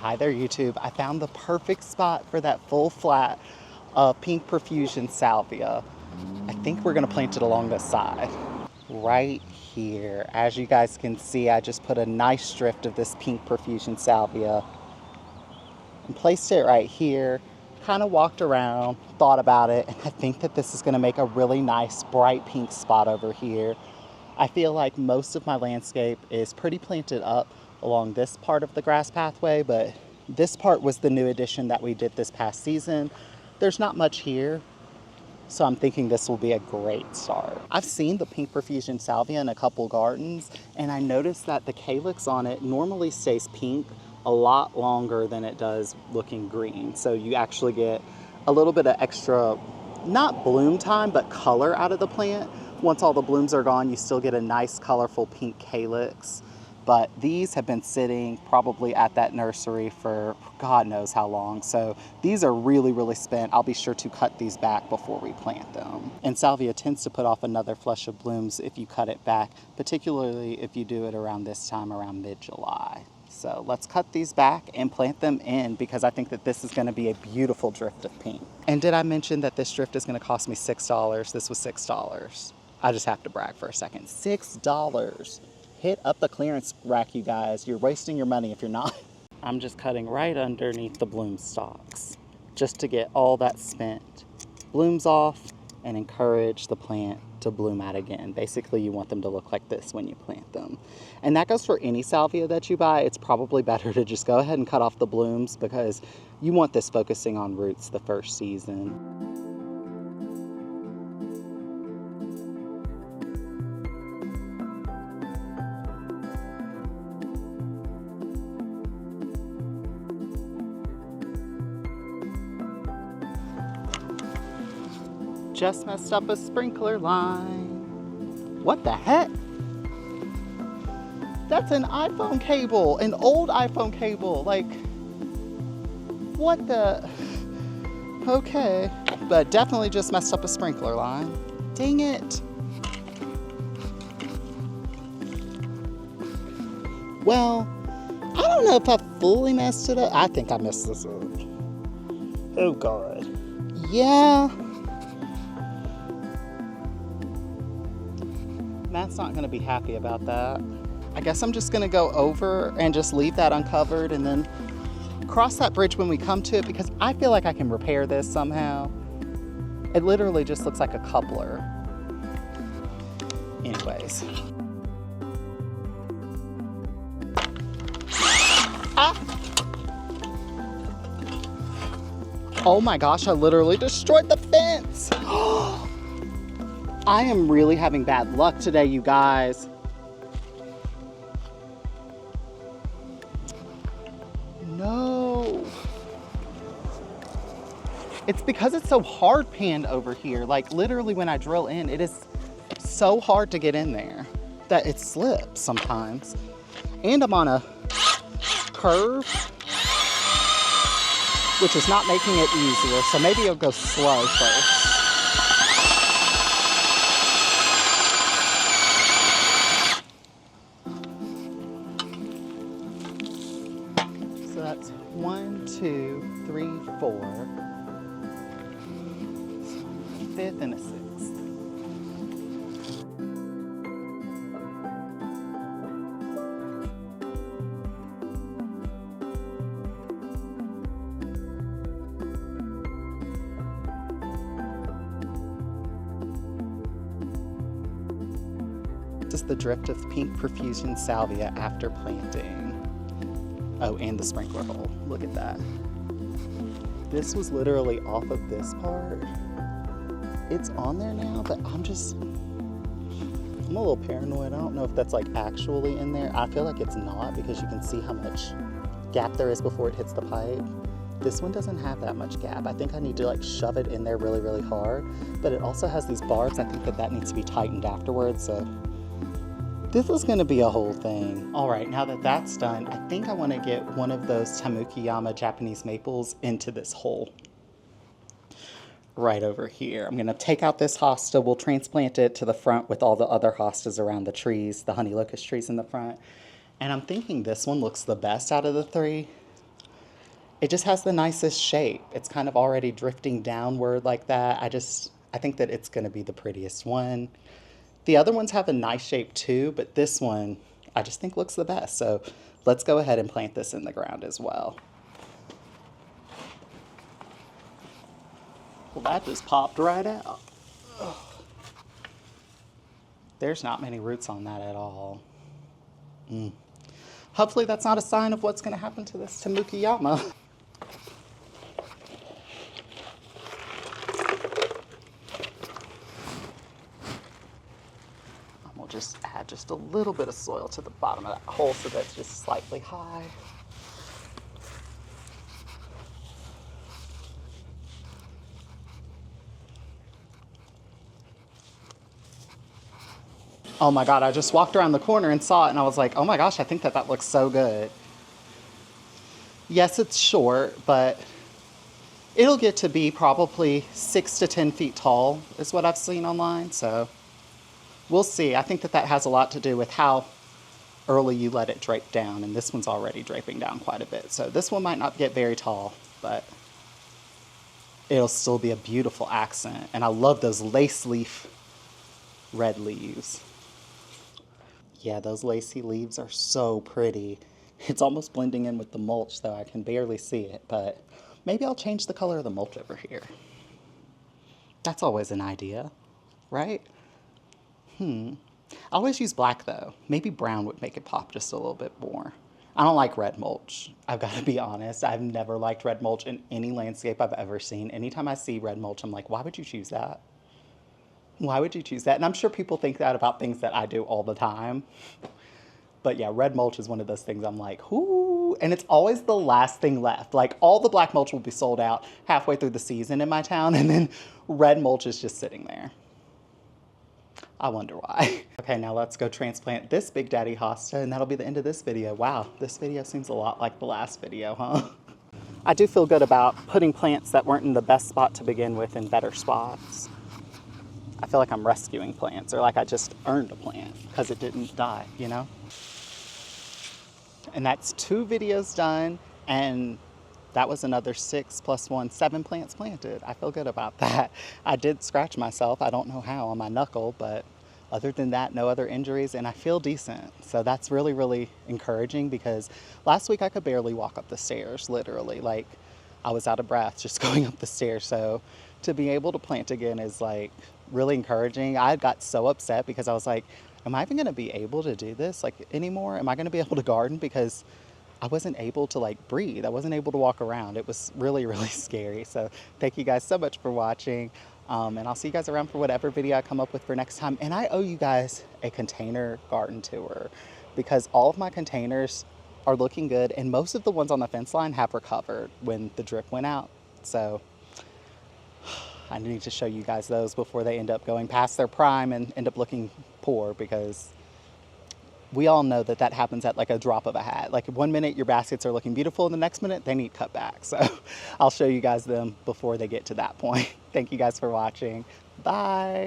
Hi there, YouTube. I found the perfect spot for that full flat of pink Profusion Salvia. I think we're gonna plant it along the side. Right here. As you guys can see, I just put a nice drift of this pink Profusion Salvia and placed it right here. Kind of walked around, thought about it, and I think that this is gonna make a really nice bright pink spot over here. I feel like most of my landscape is pretty planted up along this part of the grass pathway, but this part was the new addition that we did this past season. There's not much here, so I'm thinking this will be a great start. I've seen the pink Profusion Salvia in a couple gardens, and I noticed that the calyx on it normally stays pink a lot longer than it does looking green. So you actually get a little bit of extra, not bloom time, but color out of the plant. Once all the blooms are gone, you still get a nice colorful pink calyx. But these have been sitting probably at that nursery for God knows how long. So these are really, really spent. I'll be sure to cut these back before we plant them. And Salvia tends to put off another flush of blooms if you cut it back, particularly if you do it around this time, around mid-July. So let's cut these back and plant them in, because I think that this is gonna be a beautiful drift of pink. And did I mention that this drift is gonna cost me $6? This was $6. I just have to brag for a second. $6. Hit up the clearance rack, you guys. You're wasting your money if you're not. I'm just cutting right underneath the bloom stalks just to get all that spent blooms off and encourage the plant to bloom out again. Basically, you want them to look like this when you plant them. And that goes for any salvia that you buy. It's probably better to just go ahead and cut off the blooms, because you want this focusing on roots the first season. Just messed up a sprinkler line. What the heck? That's an iPhone cable, an old iPhone cable. Like, what the? Okay, but definitely just messed up a sprinkler line. Dang it. Well, I don't know if I fully messed it up. I think I messed this up. Oh God. Yeah. Matt's not gonna be happy about that. I guess I'm just gonna go over and just leave that uncovered and then cross that bridge when we come to it, because I feel like I can repair this somehow. It literally just looks like a coupler. Anyways. Ah! Oh my gosh, I literally destroyed the fence. I am really having bad luck today, you guys. No. It's because it's so hard panned over here. Like literally when I drill in, it is so hard to get in there that it slips sometimes. And I'm on a curve, which is not making it easier. So maybe it'll go slow first. So that's 1, 2, 3, 4, 5th and a 6th. This is the drift of pink Profusion Salvia after planting. Oh, and the sprinkler hole. Look at that. This was literally off of this part. It's on there now, but I'm a little paranoid. I don't know if that's like actually in there. I feel like it's not, because you can see how much gap there is before it hits the pipe. This one doesn't have that much gap. I think I need to like shove it in there really, really hard, but it also has these barbs. I think that needs to be tightened afterwards, so this is gonna be a whole thing. All right, now that that's done, I think I wanna get one of those Tamukeyama Japanese maples into this hole right over here. I'm gonna take out this hosta. We'll transplant it to the front with all the other hostas around the trees, the honey locust trees in the front. And I'm thinking this one looks the best out of the three. It just has the nicest shape. It's kind of already drifting downward like that. I think that it's gonna be the prettiest one. The other ones have a nice shape too, but this one I just think looks the best. So let's go ahead and plant this in the ground as well. Well, that just popped right out. Ugh. There's not many roots on that at all. Hopefully that's not a sign of what's gonna happen to this Tamukeyama. We'll just add just a little bit of soil to the bottom of that hole so that's just slightly high. Oh my God, I just walked around the corner and saw it and I was like, oh my gosh, I think that that looks so good. Yes, it's short, but it'll get to be probably 6 to 10 feet tall is what I've seen online, so we'll see. I think that that has a lot to do with how early you let it drape down, and this one's already draping down quite a bit. So this one might not get very tall, but it'll still be a beautiful accent. And I love those lace leaf red leaves. Yeah, those lacy leaves are so pretty. It's almost blending in with the mulch, though I can barely see it, but maybe I'll change the color of the mulch over here. That's always an idea, right? I always use black though. Maybe brown would make it pop just a little bit more. I don't like red mulch. I've got to be honest. I've never liked red mulch in any landscape I've ever seen. Anytime I see red mulch, I'm like, why would you choose that? Why would you choose that? And I'm sure people think that about things that I do all the time. But yeah, red mulch is one of those things I'm like, whoo. And it's always the last thing left. Like all the black mulch will be sold out halfway through the season in my town. And then red mulch is just sitting there. I wonder why. Okay, now let's go transplant this Big Daddy hosta, and that'll be the end of this video. Wow, this video seems a lot like the last video, huh? I do feel good about putting plants that weren't in the best spot to begin with in better spots. I feel like I'm rescuing plants, or like I just earned a plant because it didn't die, you know? And that's 2 videos done, and that was another 6 plus 1, 7 plants planted. I feel good about that. I did scratch myself, I don't know how, on my knuckle, but other than that, no other injuries, and I feel decent. So that's really, really encouraging because last week I could barely walk up the stairs, literally. Like, I was out of breath just going up the stairs. So to be able to plant again is like really encouraging. I got so upset because I was like, am I even gonna be able to do this like anymore? Am I gonna be able to garden? Because I wasn't able to like breathe. I wasn't able to walk around. It was really, really scary. So thank you guys so much for watching. And I'll see you guys around for whatever video I come up with for next time. And I owe you guys a container garden tour because all of my containers are looking good. And most of the ones on the fence line have recovered when the drip went out. So I need to show you guys those before they end up going past their prime and end up looking poor, because we all know that that happens at like a drop of a hat. Like 1 minute your baskets are looking beautiful and the next minute they need cut back. So I'll show you guys them before they get to that point. Thank you guys for watching. Bye.